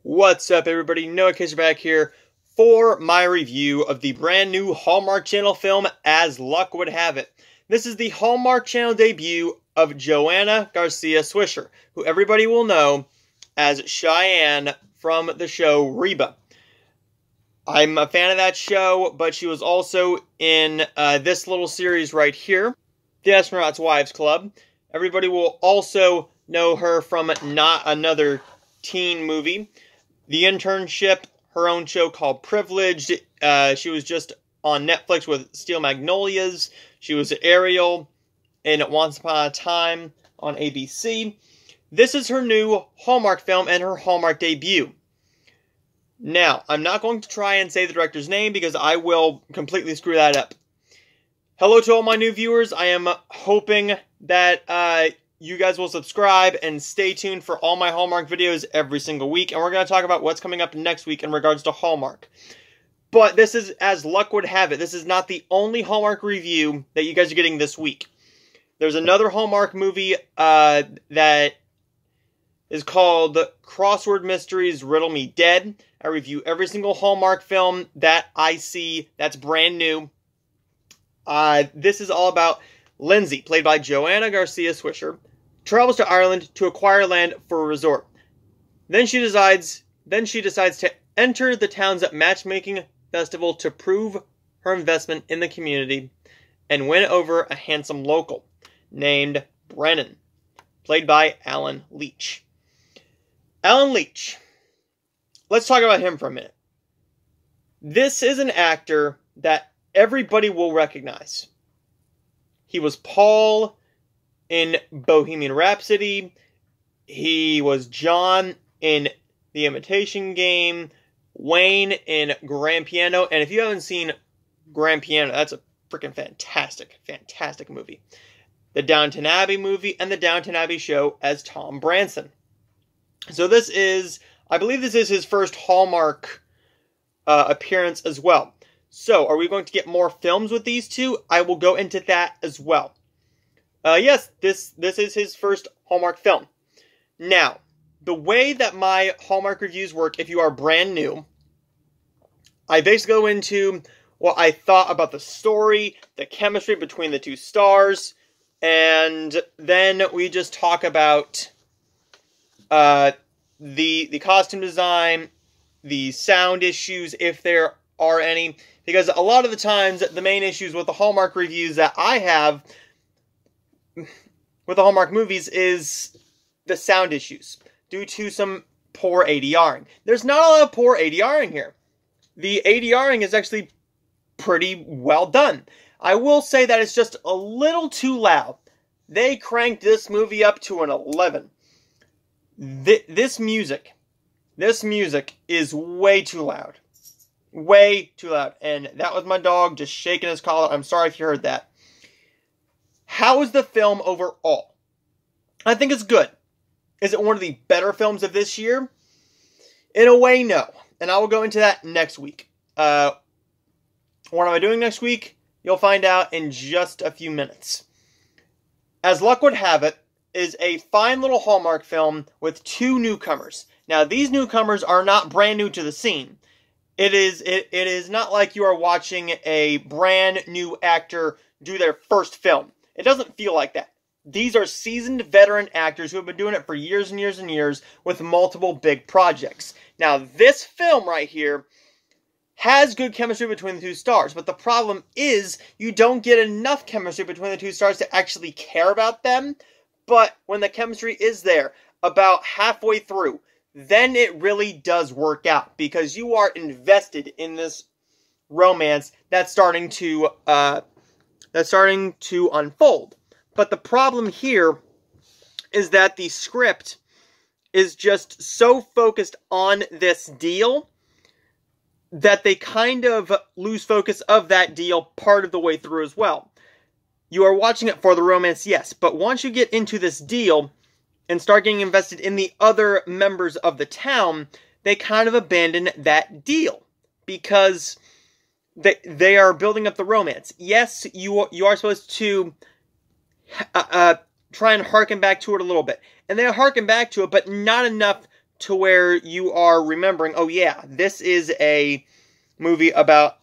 What's up, everybody? Noah Kisser back here for my review of the brand new Hallmark Channel film, As Luck Would Have It. This is the Hallmark Channel debut of Joanna Garcia Swisher, who everybody will know as Cheyenne from the show Reba. I'm a fan of that show, but she was also in this little series right here, The Astronaut's Wives Club. Everybody will also know her from Not Another Teen Movie, The Internship, her own show called Privileged. She was just on Netflix with Steel Magnolias. She was Ariel in Once Upon a Time on ABC. This is her new Hallmark film and her Hallmark debut. Now, I'm not going to try and say the director's name because I will completely screw that up. Hello to all my new viewers. I am hoping that you guys will subscribe and stay tuned for all my Hallmark videos every single week. And we're going to talk about what's coming up next week in regards to Hallmark. But this is As Luck Would Have It. This is not the only Hallmark review that you guys are getting this week. There's another Hallmark movie that is called Crossword Mysteries Riddle Me Dead. I review every single Hallmark film that I see that's brand new. This is all about Lindsay, played by Joanna Garcia Swisher, travels to Ireland to acquire land for a resort. Then she decides to enter the town's matchmaking festival to prove her investment in the community and win over a handsome local named Brennan, played by Alan Leach. Alan Leach. Let's talk about him for a minute. This is an actor that everybody will recognize. He was Paul in Bohemian Rhapsody. He was John in The Imitation Game. Wayne in Grand Piano. And if you haven't seen Grand Piano, that's a freaking fantastic, fantastic movie. The Downton Abbey movie and the Downton Abbey show as Tom Branson. So this is, I believe this is his first Hallmark appearance as well. So, are we going to get more films with these two? I will go into that as well. Yes, this is his first Hallmark film. Now, the way that my Hallmark reviews work, if you are brand new, I basically go into what I thought about the story, the chemistry between the two stars, and then we just talk about the costume design, the sound issues, if there are any. Because a lot of the times, the main issues with the Hallmark reviews that I have with the Hallmark movies is the sound issues, due to some poor ADRing. There's not a lot of poor ADRing here. The ADRing is actually pretty well done. I will say that it's just a little too loud. They cranked this movie up to an 11. This music is way too loud. Way too loud. And that was my dog just shaking his collar. I'm sorry if you heard that. How is the film overall? I think it's good. Is it one of the better films of this year? In a way, no. And I will go into that next week. What am I doing next week? You'll find out in just a few minutes. As Luck Would Have It is a fine little Hallmark film with two newcomers. Now, these newcomers are not brand new to the scene. It is not like you are watching a brand new actor do their first film. It doesn't feel like that. These are seasoned veteran actors who have been doing it for years and years and years with multiple big projects. Now, this film right here has good chemistry between the two stars, but the problem is you don't get enough chemistry between the two stars to actually care about them. But when the chemistry is there, about halfway through, then it really does work out because you are invested in this romance that's starting to unfold. But the problem here is that the script is just so focused on this deal that they kind of lose focus of that deal part of the way through as well. You are watching it for the romance, yes, but once you get into this deal and start getting invested in the other members of the town, they kind of abandon that deal because they are building up the romance. Yes, you are supposed to try and harken back to it a little bit. And they harken back to it, but not enough to where you are remembering, oh yeah, this is a movie about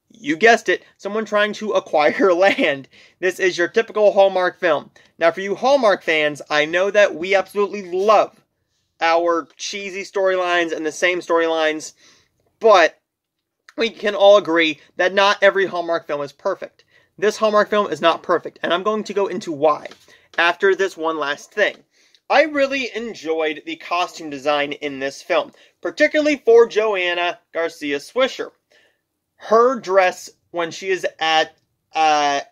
you guessed it, someone trying to acquire land. This is your typical Hallmark film. Now, for you Hallmark fans, I know that we absolutely love our cheesy storylines and the same storylines, but we can all agree that not every Hallmark film is perfect. This Hallmark film is not perfect, and I'm going to go into why after this one last thing. I really enjoyed the costume design in this film, particularly for Joanna Garcia Swisher. Her dress, when she is at the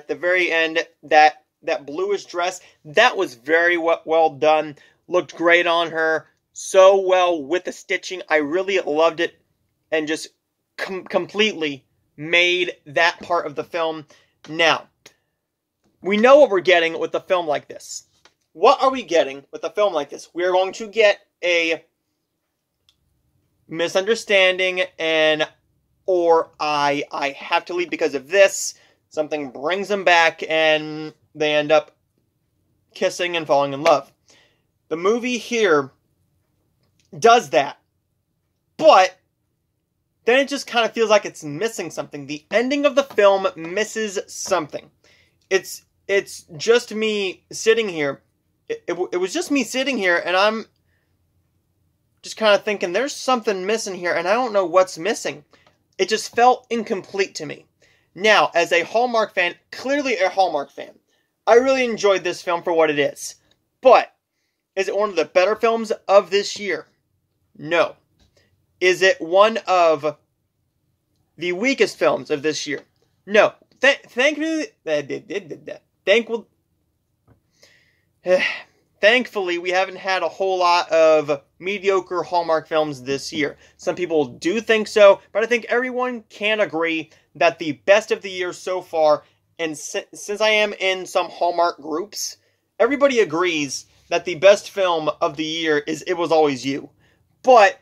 very end, that bluish dress, that was very well done. Looked great on her, so well with the stitching. I really loved it, and just completely made that part of the film. Now, we know what we're getting with a film like this. What are we getting with a film like this? We are going to get a misunderstanding, or I have to leave because of this. Something brings them back, and they end up kissing and falling in love. The movie here does that, but then it just kind of feels like it's missing something. The ending of the film misses something. It's just me sitting here. It was just me sitting here, and I'm just kind of thinking, there's something missing here, and I don't know what's missing. It just felt incomplete to me. Now, as a Hallmark fan, clearly a Hallmark fan, I really enjoyed this film for what it is. But is it one of the better films of this year? No. Is it one of the weakest films of this year? No. Thankfully, we haven't had a whole lot of mediocre Hallmark films this year. Some people do think so, but I think everyone can agree that the best of the year so far, and since I am in some Hallmark groups, everybody agrees that the best film of the year is It Was Always You. But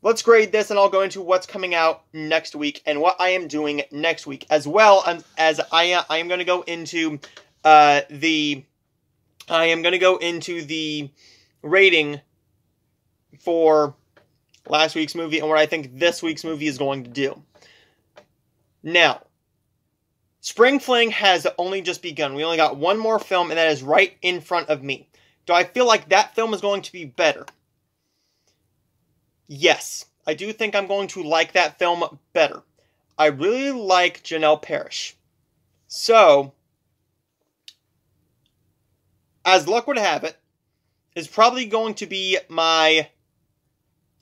let's grade this, and I'll go into what's coming out next week and what I am doing next week, as well as I am going to go into the rating for last week's movie and what I think this week's movie is going to do. Now, Spring Fling has only just begun. We only got one more film, and that is right in front of me. Do I feel like that film is going to be better? Yes, I do think I'm going to like that film better. I really like Janelle Parrish. So, as luck would have it, is probably going to be my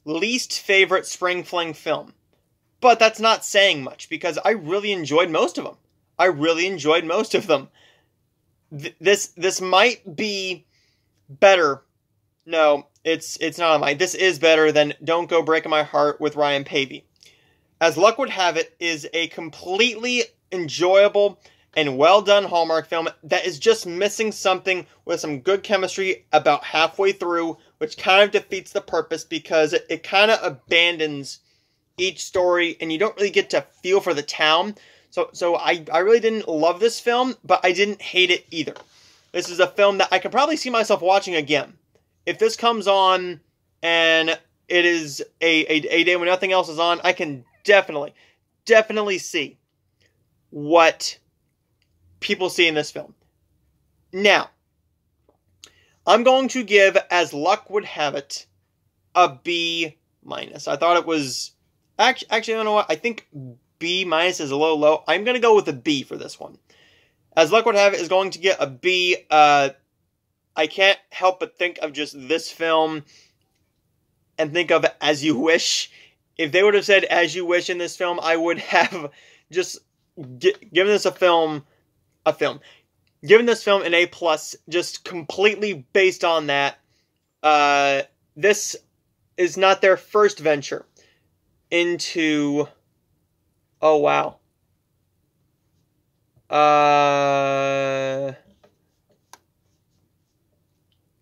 least favorite Spring Fling film. But that's not saying much, because I really enjoyed most of them. This might be better. No, it's not on mine. This is better than Don't Go Breaking My Heart with Ryan Pavey. As luck would have it, is a completely enjoyable and well-done Hallmark film that is just missing something with some good chemistry about halfway through, which kind of defeats the purpose because it kind of abandons each story, and you don't really get to feel for the town. So I really didn't love this film, but I didn't hate it either. This is a film that I could probably see myself watching again. If this comes on and it is a day when nothing else is on, I can definitely see what people see in this film. Now, I'm going to give, as luck would have it, a B-. I thought it was... Actually, you know what? I think B- is a little low. I'm going to go with a B for this one. As luck would have it, is going to get a B. I can't help but think of just this film and think of As You Wish. If they would have said As You Wish in this film, I would have just given this film an A+, just completely based on that. This is not their first venture into... Oh, wow.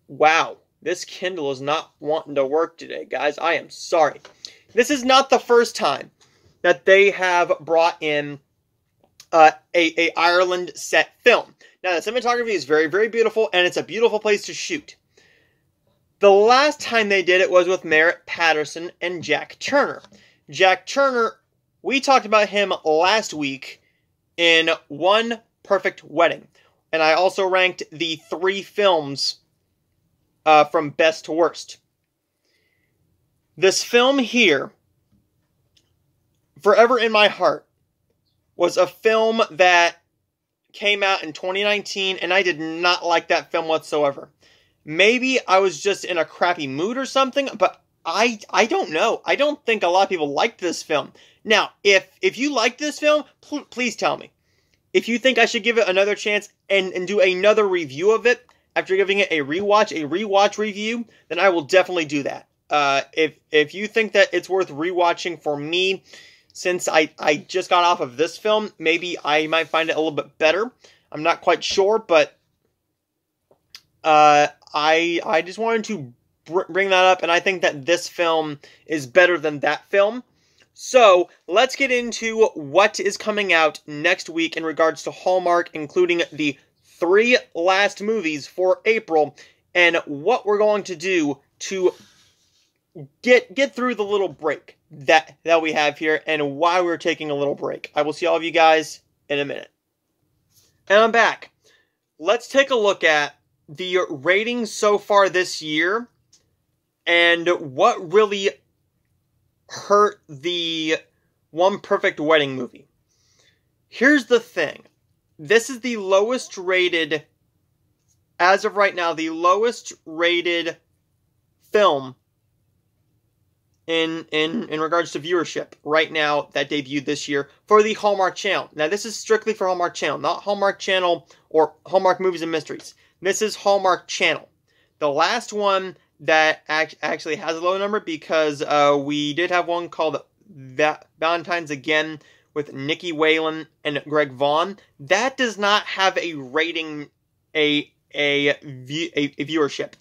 Wow. This Kindle is not wanting to work today, guys. I am sorry. This is not the first time that they have brought in a Ireland set film. Now, the cinematography is very, very beautiful, and it's a beautiful place to shoot. The last time they did it was with Merritt Patterson and Jack Turner. Jack Turner, we talked about him last week in One Perfect Wedding. And I also ranked the 3 films from best to worst. This film here, Forever in My Heart, was a film that came out in 2019, and I did not like that film whatsoever. Maybe I was just in a crappy mood or something, but I don't know. I don't think a lot of people liked this film. Now, if you like this film, please tell me. If you think I should give it another chance and do another review of it after giving it a rewatch review, then I will definitely do that. If you think that it's worth rewatching for me, since I just got off of this film, maybe I might find it a little bit better. I'm not quite sure, but I just wanted to bring that up, and I think that this film is better than that film. So, let's get into what is coming out next week in regards to Hallmark, including the 3 last movies for April, and what we're going to do to get through the little break that we have here, and why we're taking a little break. I will see all of you guys in a minute. And I'm back. Let's take a look at the ratings so far this year, and what really hurt the One Perfect Wedding movie. Here's the thing. This is the lowest rated, as of right now, the lowest rated film in regards to viewership right now that debuted this year for the Hallmark Channel. Now, this is strictly for Hallmark Channel, not Hallmark Channel or Hallmark Movies and Mysteries. This is Hallmark Channel. The last one that actually has a low number, because we did have one called Valentine's Again with Nikki Whalen and Greg Vaughn. That does not have a rating, a viewership.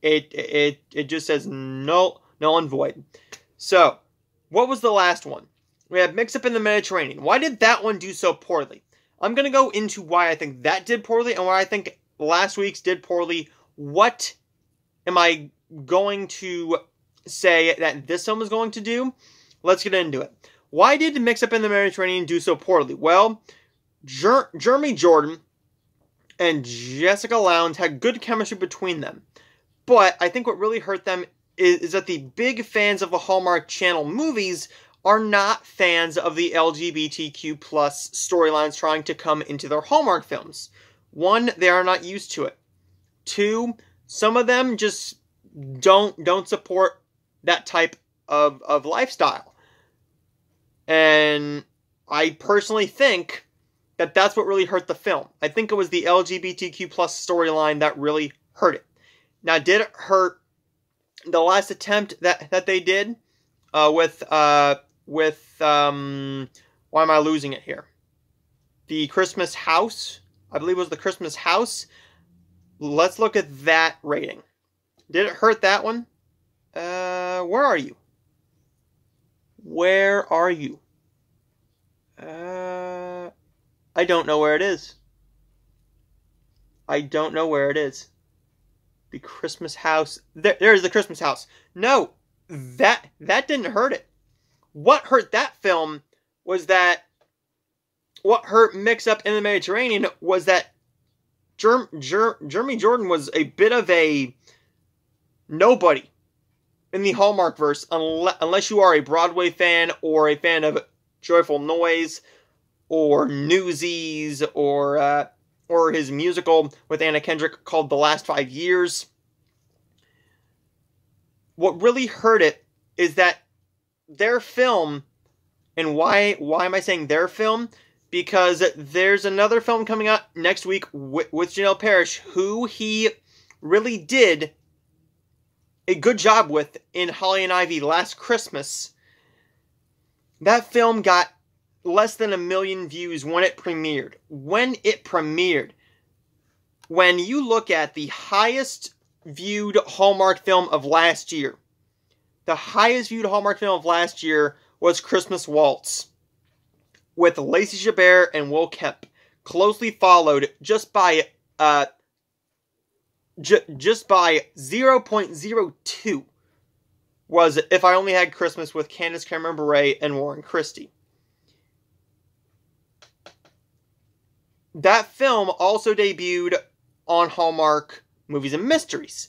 It just says null and void. So, what was the last one? We have Mix Up in the Mediterranean. Why did that one do so poorly? I'm going to go into why I think that did poorly and why I think last week's did poorly. What am I going to say that this film is going to do? Let's get into it. Why did Mix Up in the Mediterranean do so poorly? Well, Jeremy Jordan and Jessica Lowndes had good chemistry between them. But I think what really hurt them is that the big fans of the Hallmark Channel movies are not fans of the LGBTQ plus storylines trying to come into their Hallmark films. 1, they are not used to it. 2, some of them just don't support that type of lifestyle. And I personally think that that's what really hurt the film. I think it was the LGBTQ plus storyline that really hurt it. Now, did it hurt the last attempt that they did with why am I losing it here? The Christmas House. I believe it was the Christmas House. Let's look at that rating. Did it hurt that one? Where are you? Where are you? I don't know where it is. I don't know where it is. The Christmas House. There's the Christmas House. No, that didn't hurt it. What hurt that film was that, what hurt Mix Up in the Mediterranean was that Jeremy Jordan was a bit of a nobody in the Hallmark verse, unless you are a Broadway fan or a fan of Joyful Noise or Newsies or his musical with Anna Kendrick called The Last 5 Years. What really hurt it is that their film, and why am I saying their film? Because there's another film coming out next week with Janelle Parrish, who he really did a good job with in Holly and Ivy Last Christmas. That film got less than 1 million views when it premiered. When you look at the highest viewed Hallmark film of last year, the highest viewed Hallmark film of last year was Christmas Waltz, with Lacey Chabert and Will Kemp, closely followed just by just by 0.02 was If I Only Had Christmas with Candace Cameron Bure and Warren Christie. That film also debuted on Hallmark Movies and Mysteries.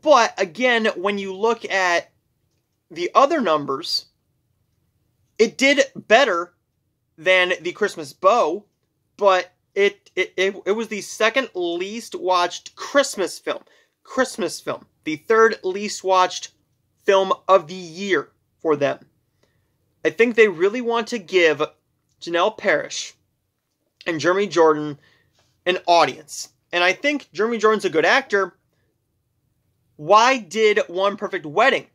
But again, when you look at the other numbers, it did better than The Christmas Bow, but it was the second least watched Christmas film. The third least watched film of the year for them. I think they really want to give Janelle Parrish and Jeremy Jordan an audience. And I think Jeremy Jordan's a good actor. Why did One Perfect Wedding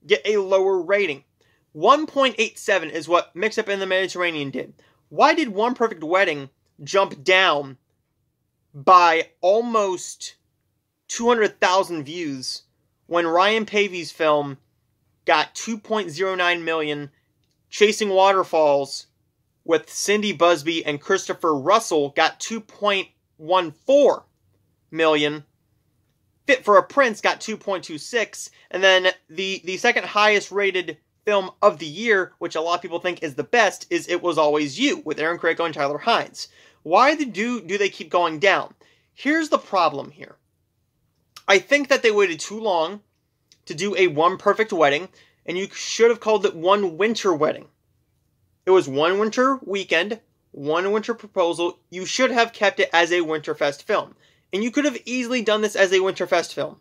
get a lower rating? 1.87 is what Mix Up in the Mediterranean did. Why did One Perfect Wedding jump down by almost 200,000 views when Ryan Pavey's film got 2.09 million, Chasing Waterfalls with Cindy Busby and Christopher Russell got 2.14 million, Fit for a Prince got 2.26, and then the second highest rated film of the year, which a lot of people think is the best, is It Was Always You, with Aaron Craig and Tyler Hynes. Why do they keep going down? Here's the problem here. I think that they waited too long to do a One Perfect Wedding, and you should have called it One Winter Wedding. It was one winter weekend, one winter proposal. You should have kept it as a Winterfest film. And you could have easily done this as a Winterfest film.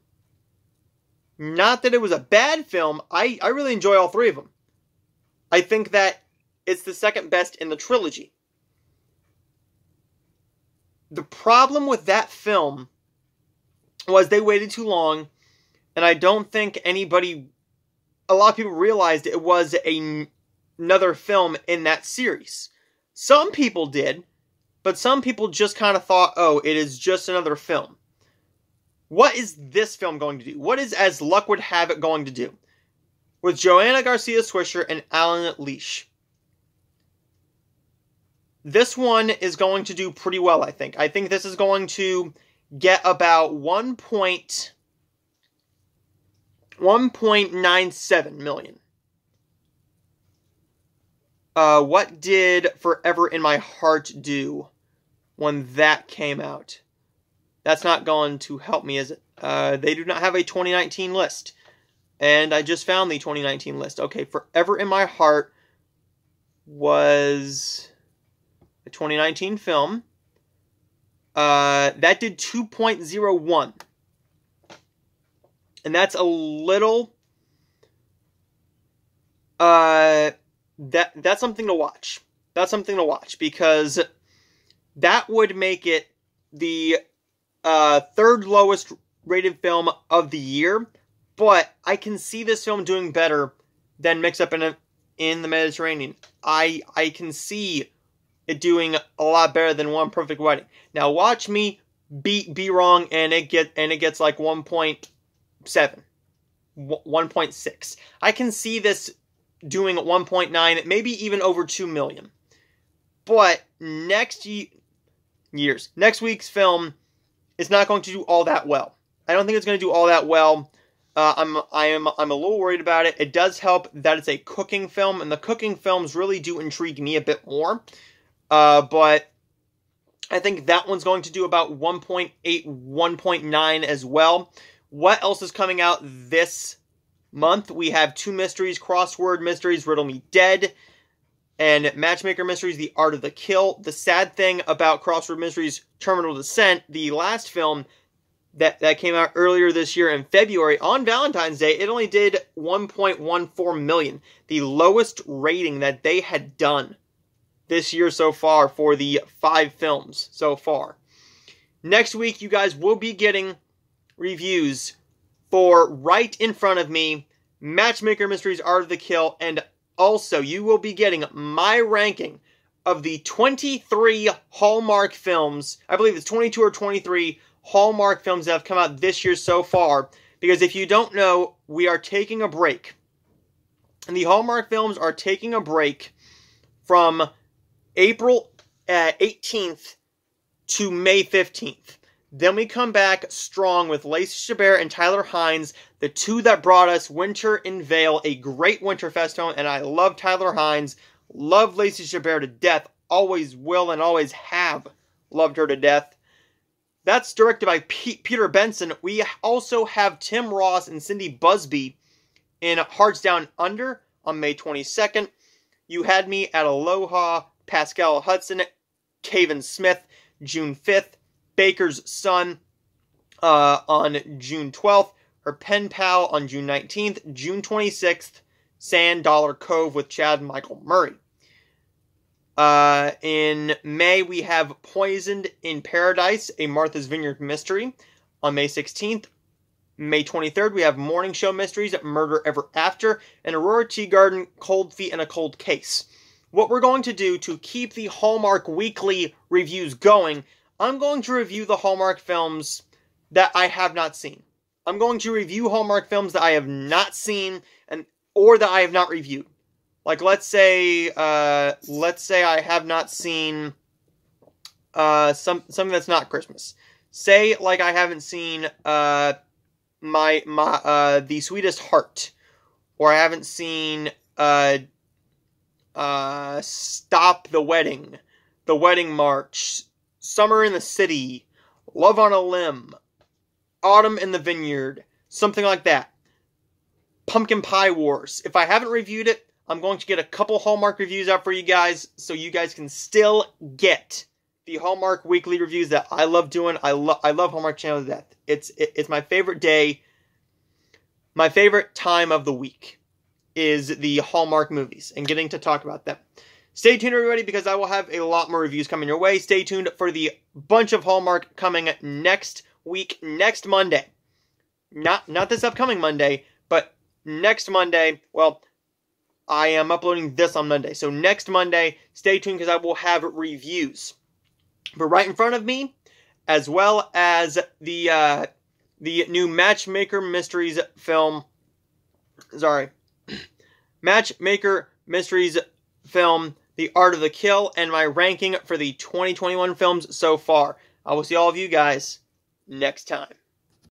Not that it was a bad film. I really enjoy all three of them. I think that it's the second best in the trilogy. The problem with that film was they waited too long, and I don't think a lot of people realized it was another film in that series. Some people did, but some people just kind of thought, oh, it is just another film. What is this film going to do? What is As Luck Would Have It going to do? With Joanna Garcia Swisher and Alan Leash. This one is going to do pretty well, I think. I think this is going to get about 1.97 million. What did Forever in My Heart do when that came out? That's not going to help me, is it? They do not have a 2019 list. And I just found the 2019 list. Okay, Forever in My Heart was a 2019 film. That did 2.01. And that's a little... That's something to watch. That's something to watch, because that would make it the third lowest rated film of the year. But I can see this film doing better than Mix Up in the Mediterranean. I can see it doing a lot better than One Perfect Wedding. Now watch me be wrong, and it gets like 1.7, 1.6. I can see this doing 1.9, maybe even over 2 million. But next week's film is not going to do all that well. I don't think it's going to do all that well. I'm a little worried about it. It does help that it's a cooking film, and the cooking films really do intrigue me a bit more. But I think that one's going to do about 1.8, 1.9 as well. What else is coming out this month? We have 2 mysteries, Crossword Mysteries, Riddle Me Dead, and Matchmaker Mysteries, The Art of the Kill. The sad thing about Crossword Mysteries, Terminal Descent, the last film that came out earlier this year in February, on Valentine's Day, it only did 1.14 million. The lowest rating that they had done this year so far for the 5 films so far. Next week, you guys will be getting reviews for Right in Front of Me, Matchmaker Mysteries, Art of the Kill, and also you will be getting my ranking of the 23 Hallmark films. I believe it's 22 or 23 Hallmark films that have come out this year so far. Because if you don't know, we are taking a break. And the Hallmark films are taking a break from April 18th to May 15th. Then we come back strong with Lacey Chabert and Tyler Hynes, the two that brought us Winter in Vale, a great Winterfest film, and I love Tyler Hynes, love Lacey Chabert to death, always will and always have loved her to death. That's directed by Peter Benson. We also have Tim Ross and Cindy Busby in Hearts Down Under on May 22nd. You Had Me at Aloha, Pascal Hudson, Cavan Smith, June 5th. Baker's Son on June 12th. Her Pen Pal on June 19th. June 26th, Sand Dollar Cove with Chad and Michael Murray. In May, we have Poisoned in Paradise, a Martha's Vineyard mystery on May 16th. May 23rd, we have Morning Show Mysteries, Murder Ever After, and Aurora Teagarden, Cold Feet and a Cold Case. What we're going to do to keep the Hallmark weekly reviews going, I'm going to review the Hallmark films that I have not seen. I'm going to review Hallmark films that I have not seen or that I have not reviewed. Like, let's say I have not seen something that's not Christmas. Say, like, I haven't seen The Sweetest Heart, or I haven't seen Stop the Wedding, The Wedding March, Summer in the City, Love on a Limb, Autumn in the Vineyard, something like that. Pumpkin Pie Wars. If I haven't reviewed it, I'm going to get a couple Hallmark reviews out for you guys, so you guys can still get the Hallmark weekly reviews that I love doing. I love Hallmark Channel to death. It's my favorite day. My favorite time of the week is the Hallmark movies and getting to talk about them. Stay tuned, everybody, because I will have a lot more reviews coming your way. Stay tuned for the bunch of Hallmark coming next week, next Monday. Not this upcoming Monday, but next Monday. Well, I am uploading this on Monday. So next Monday, stay tuned because I will have reviews. But right in front of me, as well as the new Matchmaker Mysteries film. Sorry. Matchmaker Mysteries film, The Art of the Kill, and my ranking for the 2021 films so far. I will see all of you guys next time.